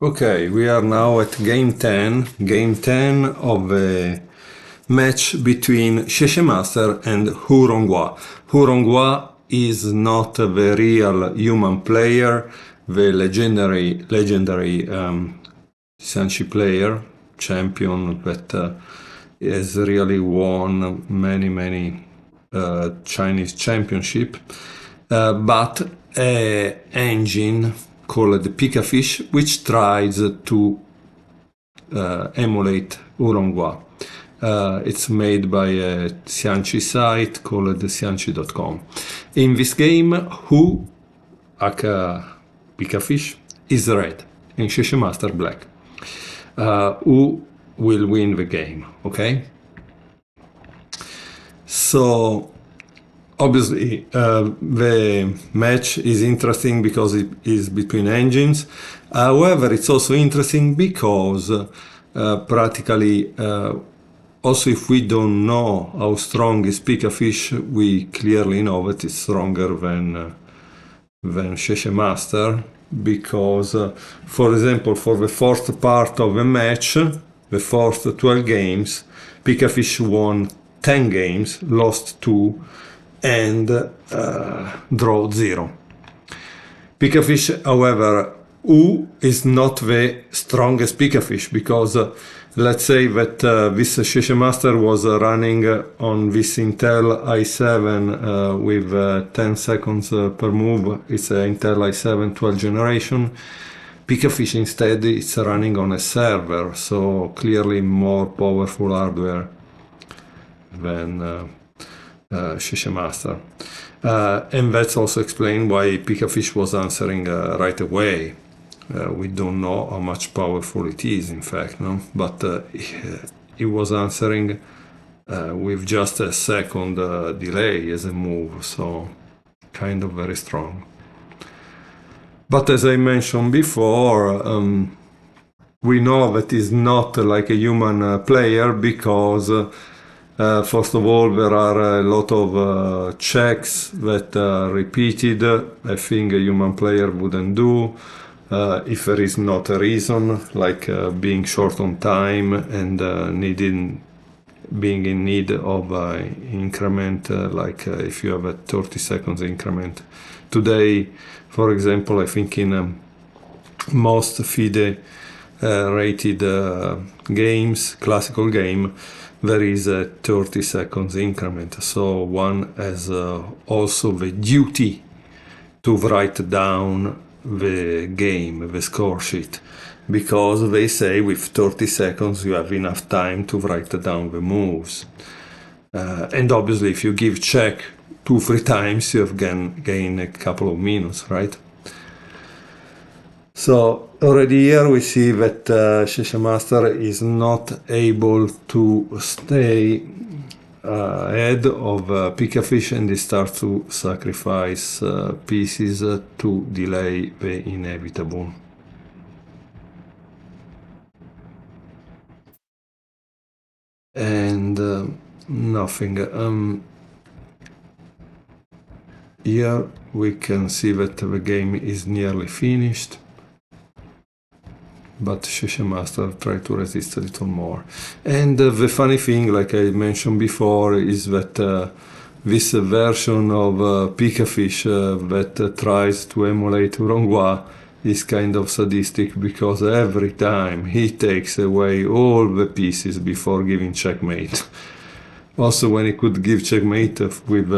Okay, we are now at game 10 of a match between XieXieMaster and Hu ROng Hua. Hu ROng Hua is not the real human player, the legendary XiangQi player, champion that has really won many Chinese championship, but an engine called the Pikafish, which tries to emulate Hu ROng Hua. It's made by a XiangQi site called XiangQi.com. In this game, Hu, aka Pikafish, is red and XieXieMaster black. Hu will win the game, okay? So obviously, the match is interesting because it is between engines. However, it's also interesting because practically, also if we don't know how strong is Pikafish, we clearly know that it's stronger than XieXieMaster, because, for example, for the first part of the match, the first 12 games, Pikafish won 10 games, lost 2, and draw 0. Pikafish, however, Hu is not the strongest Pikafish, because let's say that this XieXieMaster was running on this Intel i7 with 10 seconds per move. It's an Intel i7 12th generation. Pikafish instead is running on a server, so clearly more powerful hardware than XieXieMaster. And that's also explained why Pikafish was answering right away. We don't know how much powerful it is, in fact, no? But it was answering with just a second delay as a move, so kind of very strong. But as I mentioned before, we know that it's not like a human player, because first of all, there are a lot of checks that are repeated. I think a human player wouldn't do if there is not a reason, like being short on time and being in need of increment, like if you have a 30 seconds increment. Today, for example, I think in most FIDE rated games, classical game, there is a 30 seconds increment, so one has also the duty to write down the game, the score sheet, because they say with 30 seconds you have enough time to write down the moves. And obviously if you give check 2-3 times, you have gained a couple of minutes, right? So already here we see that XieXieMaster is not able to stay ahead of Pikafish, and he starts to sacrifice pieces to delay the inevitable. And nothing. Here we can see that the game is nearly finished, but XieXieMaster tried to resist a little more. And the funny thing, like I mentioned before, is that this version of Pikafish that tries to emulate Hu ROng Hua is kind of sadistic, because every time he takes away all the pieces before giving checkmate. Also, when he could give checkmate with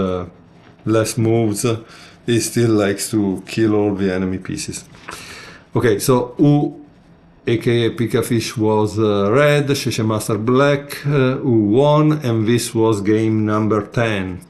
less moves, he still likes to kill all the enemy pieces. Okay, so Hu, aka Pikafish, was red, XieXieMaster black, Hu won, and this was game number 10.